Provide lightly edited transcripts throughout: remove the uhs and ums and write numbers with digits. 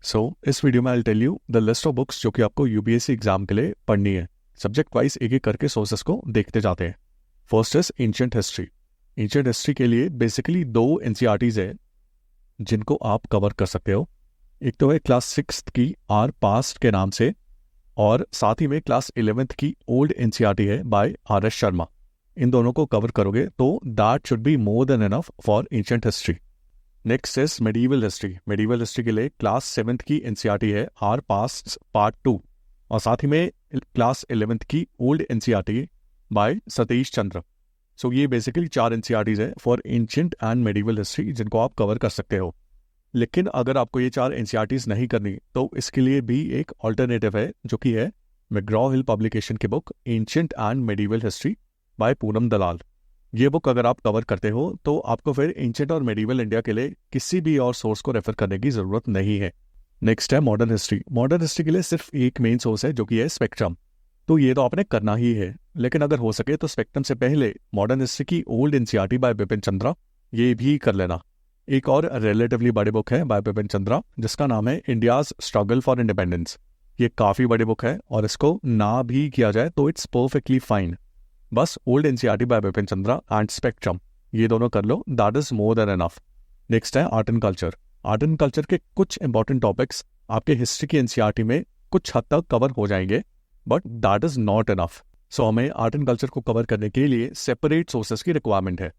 इस वीडियो में I tell you the list of books जो कि आपको यूपीएससी एग्जाम के लिए पढ़नी है। सब्जेक्ट वाइज एक एक करके सोर्सेस को देखते जाते हैं। First is ancient history. Ancient history के लिए बेसिकली दो एनसीईआरटीज है जिनको आप कवर कर सकते हो। एक तो है क्लास 6 की आर पास्ट के नाम से, और साथ ही में क्लास 11th की ओल्ड एनसीईआरटी है बाय RS शर्मा। इन दोनों को कवर करोगे तो that should be more than enough for ancient history. Next is medieval history. Medieval history के लिए क्लास 7th की एनसीईआरटी है आर पास्ट पार्ट 2, और साथ ही में क्लास 11th की old NCERT bye Satish Chandra. ये बेसिकली 4 एनसीईआरटीज है for ancient and medieval history जिनको आप कवर कर सकते हो। लेकिन अगर आपको ये 4 एनसीईआरटीज नहीं करनी तो इसके लिए भी एक ऑल्टरनेटिव है जो कि है मैग्रॉ हिल पब्लिकेशन की book ancient and medieval history by Poonam Dalal. ये बुक अगर आप कवर करते हो तो आपको फिर एंशिएंट और मेडिवल इंडिया के लिए किसी भी और सोर्स को रेफर करने की जरूरत नहीं है। नेक्स्ट है मॉडर्न हिस्ट्री। मॉडर्न हिस्ट्री के लिए सिर्फ एक मेन सोर्स है जो कि है स्पेक्ट्रम। तो ये तो आपने करना ही है, लेकिन अगर हो सके तो स्पेक्ट्रम से पहले मॉडर्न हिस्ट्री की old NCERT by Bipin Chandra ये भी कर लेना। एक और रिलेटिवली बड़ी बुक है बाय बिपिन चंद्रा जिसका नाम है इंडियाज स्ट्रगल फॉर इंडिपेंडेंस। ये काफ़ी बड़ी बुक है और इसको ना भी किया जाए तो इट्स परफेक्टली फाइन। बस old NCERT by Bipin Chandra and Spectrum ये दोनों कर लो, that is more than enough. Next है art and culture. Art and culture के कुछ इंपॉर्टेंट टॉपिक्स आपके हिस्ट्री की एनसीईआरटी में कुछ हद तक कवर हो जाएंगे, but that is not enough. हमें आर्ट एंड कल्चर को कवर करने के लिए सेपरेट सोर्सेस की रिक्वायरमेंट है।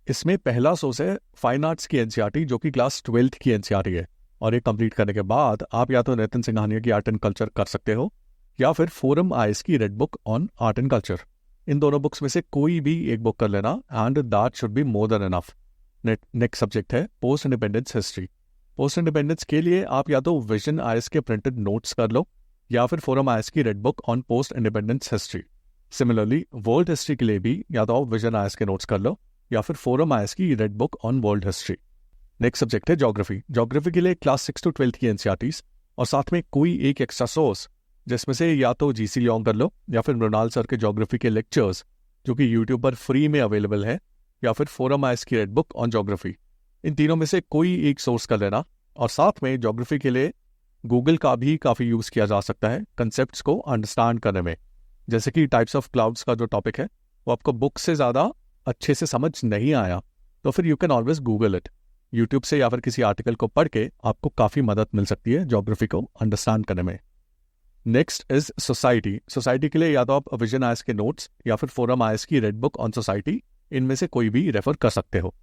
इसमें पहला सोर्स है फाइन आर्ट्स की एनसीईआरटी जो कि क्लास 12th की एनसीईआरटी है, और ये कंप्लीट करने के बाद आप या तो नितिन सिंघानिया की आर्ट एंड कल्चर कर सकते हो या फिर फोरम IS की red book on art and culture. इन दोनों बुक्स में से कोई भी एक बुक कर लेना and that should be more than enough. Next subject है post independence history. Post independence के लिए आप या तो विजन IS के प्रिंटेड नोट्स कर लो या फिर फोरम IS की red book on post independence history. Similarly world history के लिए भी या तो आप विजन IS के नोट्स कर लो या फिर फोरम IS की red book on world history. Next subject है ज्योग्राफी। ज्योग्राफी के लिए क्लास 6 to 12th की एनसीईआरटीज और साथ में कोई एक एक्स्ट्रा सोर्स जिसमें से या तो GC लियोंग कर लो या फिर मृणाल सर के ज्योग्राफी के लेक्चर्स जो कि यूट्यूब पर फ्री में अवेलेबल है, या फिर फोरम IS की रेड बुक ऑन ज्योग्राफी। इन तीनों में से कोई एक सोर्स कर लेना। और साथ में ज्योग्राफी के लिए गूगल का भी काफ़ी यूज़ किया जा सकता है कंसेप्ट को अंडरस्टैंड करने में। जैसे कि टाइप्स ऑफ क्लाउड्स का जो टॉपिक है वो आपको बुक से ज़्यादा अच्छे से समझ नहीं आया तो फिर you can always Google it. YouTube से या फिर किसी आर्टिकल को पढ़ के आपको काफ़ी मदद मिल सकती है ज्योग्राफी को अंडरस्टैंड करने में। Next is society. सोसाइटी के लिए या तो आप विजन IS के नोट्स या फिर फोरम IS की रेड बुक ऑन सोसाइटी, इनमें से कोई भी रेफर कर सकते हो।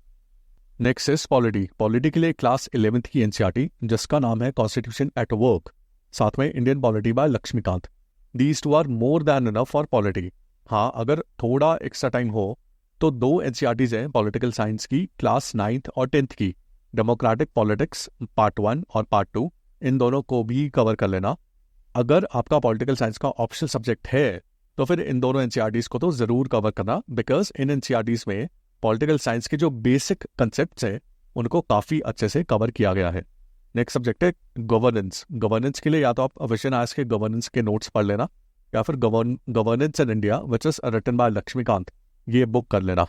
Next is polity. पॉलिटी के लिए क्लास 11th की एनसीईआरटी जिसका नाम है कॉन्स्टिट्यूशन एट वर्क, साथ में Indian polity by Laxmikanth. These two are more than enough for polity. हाँ, अगर थोड़ा एक्स्ट्रा टाइम हो तो 2 एनसीईआरटीज हैं पॉलिटिकल साइंस की क्लास 9th और 10th की, डेमोक्रेटिक पॉलिटिक्स पार्ट 1 और पार्ट 2। इन दोनों को भी कवर कर लेना। अगर आपका पॉलिटिकल साइंस का ऑप्शनल सब्जेक्ट है तो फिर इन दोनों एनसीईआरटीज को तो जरूर कवर करना, बिकॉज इन एनसीईआरटीज में पॉलिटिकल साइंस के जो बेसिक कंसेप्ट्स हैं उनको काफ़ी अच्छे से कवर किया गया है। नेक्स्ट सब्जेक्ट है गवर्नेंस। गवर्नेंस के लिए या तो आप विजन IS के गवर्नेंस के नोट्स पढ़ लेना या फिर governance in India which is written by Laxmikanth ये बुक कर लेना।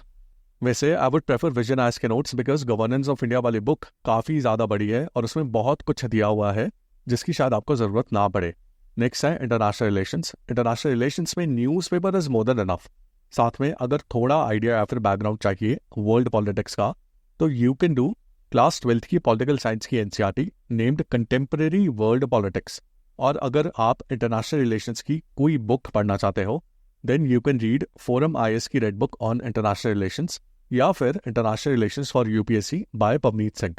वैसे I would prefer vision IS के notes because governance of India वाली बुक काफ़ी ज़्यादा बड़ी है और उसमें बहुत कुछ दिया हुआ है जिसकी शायद आपको ज़रूरत ना पड़े। नेक्स्ट है इंटरनेशनल रिलेशंस। इंटरनेशनल रिलेशंस में newspaper is more than enough. साथ में अगर थोड़ा आइडिया या फिर बैकग्राउंड चाहिए वर्ल्ड पॉलिटिक्स का तो you can do class 12th की पॉलिटिकल साइंस की NCERT named contemporary world politics. और अगर आप इंटरनेशनल रिलेशंस की कोई बुक पढ़ना चाहते हो then you can read forum IS की red book on international relations या फिर international relations for UPSC by Pavneet Singh.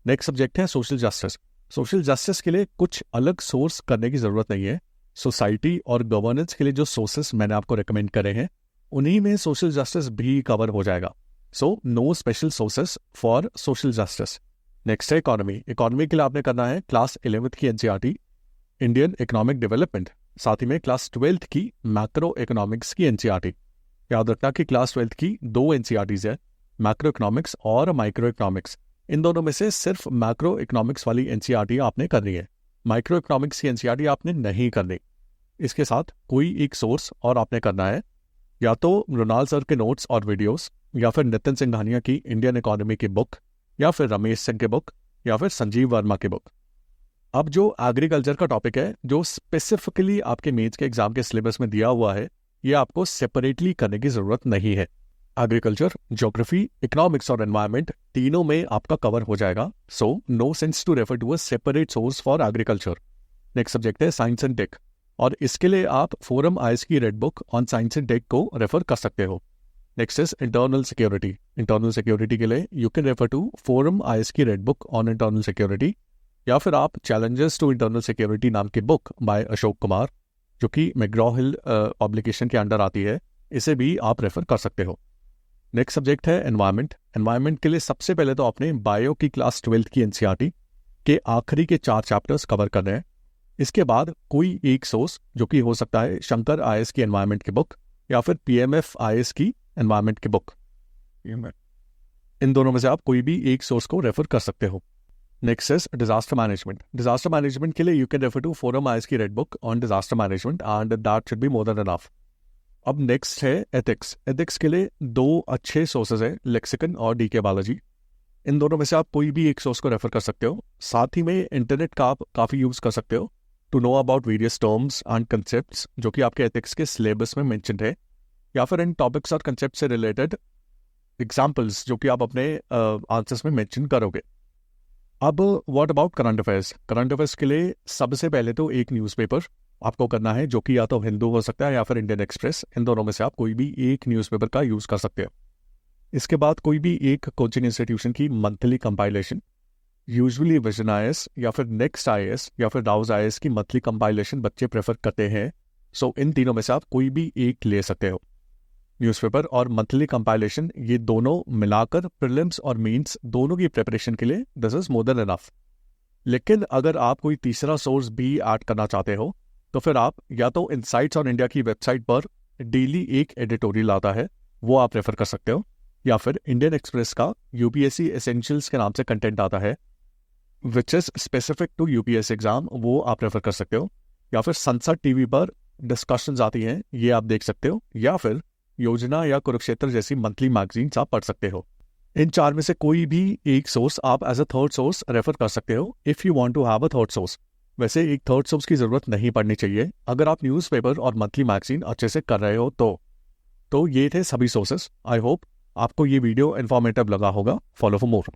Next subject है सोशल जस्टिस। सोशल जस्टिस के लिए कुछ अलग सोर्स करने की ज़रूरत नहीं है। सोसाइटी और गवर्नेंस के लिए जो सोर्सेस मैंने आपको रिकमेंड करे हैं उन्हीं में सोशल जस्टिस भी कवर हो जाएगा। No special sources for social justice. Next है इकोनॉमी। इकोनॉमी के लिए आपने करना है क्लास 11th की एनसीईआरटी इंडियन इकोनॉमिक डेवलपमेंट, साथ ही में क्लास 12th की मैक्रो इकोनॉमिक्स की एनसीईआरटी। याद रखना कि क्लास 12th की 2 एनसीईआरटीज है, मैक्रो इकोनॉमिक्स और माइक्रो इकोनॉमिक्स। इन दोनों में से सिर्फ मैक्रो इकोनॉमिक्स वाली एनसीईआरटी आपने करनी है, माइक्रो इकोनॉमिक्स की एनसीईआरटी आपने नहीं करनी। इसके साथ कोई एक सोर्स और आपने करना है, या तो मृणाल सर के नोट्स और वीडियोस, या फिर नितिन सिंघानिया की इंडियन इकोनॉमी की बुक, या फिर रमेश सिंह की बुक, या फिर संजीव वर्मा की बुक। अब जो एग्रीकल्चर का टॉपिक है, जो स्पेसिफिकली आपके मेंस के एग्जाम के सिलेबस में दिया हुआ है, ये आपको सेपरेटली करने की जरूरत नहीं है। एग्रीकल्चर, ज्योग्राफी, इकोनॉमिक्स और एनवायरनमेंट तीनों में आपका कवर हो जाएगा, so no sense to refer to a separate source for agriculture. Next subject है साइंस एंड टेक, और इसके लिए आप फोरम आईएएस की red book on science and tech को रेफर कर सकते हो। Next is internal security. Internal security के लिए you can refer to Forum IAS की red book on internal security, या फिर आप चैलेंजेस टू इंटरनल सिक्योरिटी नाम की बुक बाय अशोक कुमार, जो कि मैग्रॉ-हिल पब्लिकेशन के अंडर आती है, इसे भी आप रेफर कर सकते हो। नेक्स्ट सब्जेक्ट है एनवायरनमेंट। एनवायरनमेंट के लिए सबसे पहले तो आपने बायो की क्लास 12 की एनसीईआरटी के आखिरी के 4 चैप्टर्स कवर करने हैं। इसके बाद कोई एक सोर्स, जो कि हो सकता है शंकर आईएएस की एनवायरनमेंट की बुक या फिर पीएमएफ आईएएस की एनवायरनमेंट की बुक, इन दोनों में से आप कोई भी एक सोर्स को रेफर कर सकते हो। Next is disaster management. Disaster management के लिए you can refer to Forum IAS की red book on disaster management and that should be more than enough. अब नेक्स्ट है एथिक्स। एथिक्स के लिए 2 अच्छे सोर्सेज हैं, लेक्सिकन और डीके बालाजी। इन दोनों में से आप कोई भी एक सोर्स को रेफर कर सकते हो। साथ ही में इंटरनेट का आप काफ़ी यूज़ कर सकते हो to know about various terms and concepts जो कि आपके एथिक्स के सिलेबस में मेंशन्ड है, या फिर इन टॉपिक्स और कंसेप्ट से रिलेटेड एग्जाम्पल्स जो कि आप अपने आंसर्स में मेंशन करोगे। अब what about current affairs. Current affairs के लिए सबसे पहले तो एक न्यूज़पेपर आपको करना है, जो कि या तो हिंदू हो सकता है या फिर इंडियन एक्सप्रेस। इन दोनों में से आप कोई भी एक न्यूज़पेपर का यूज़ कर सकते हो। इसके बाद कोई भी एक कोचिंग इंस्टीट्यूशन की monthly compilation, usually vision IAS या फिर नेक्स्ट आईएएस या फिर राउज आईएएस की मंथली कंपाइलेशन बच्चे प्रेफर करते हैं, सो इन तीनों में से आप कोई भी एक ले सकते हो। न्यूज़पेपर और मंथली कंपाइलेशन, ये दोनों मिलाकर प्रीलिम्स और मेंस दोनों की प्रिपरेशन के लिए this is more than enough. लेकिन अगर आप कोई तीसरा सोर्स भी ऐड करना चाहते हो, तो फिर आप या तो इनसाइट्स ऑन इंडिया की वेबसाइट पर डेली एक एडिटोरियल आता है, वो आप रेफर कर सकते हो, या फिर इंडियन एक्सप्रेस का यूपीएससी एसेंशियल्स के नाम से कंटेंट आता है which is specific to UPSC exam, वो आप रेफर कर सकते हो, या फिर संसद टीवी पर डिस्कशंस आती हैं, ये आप देख सकते हो, या फिर योजना या कुरुक्षेत्र जैसी मंथली मैगजीन्स आप पढ़ सकते हो। इन 4 में से कोई भी एक सोर्स आप as a third source refer कर सकते हो if you want to have a third source. वैसे एक थर्ड सोर्स की ज़रूरत नहीं पड़नी चाहिए अगर आप न्यूज़पेपर और मंथली मैगजीन अच्छे से कर रहे हो तो ये थे सभी सोर्सेस। आई होप आपको ये वीडियो इन्फॉर्मेटिव लगा होगा। Follow for more.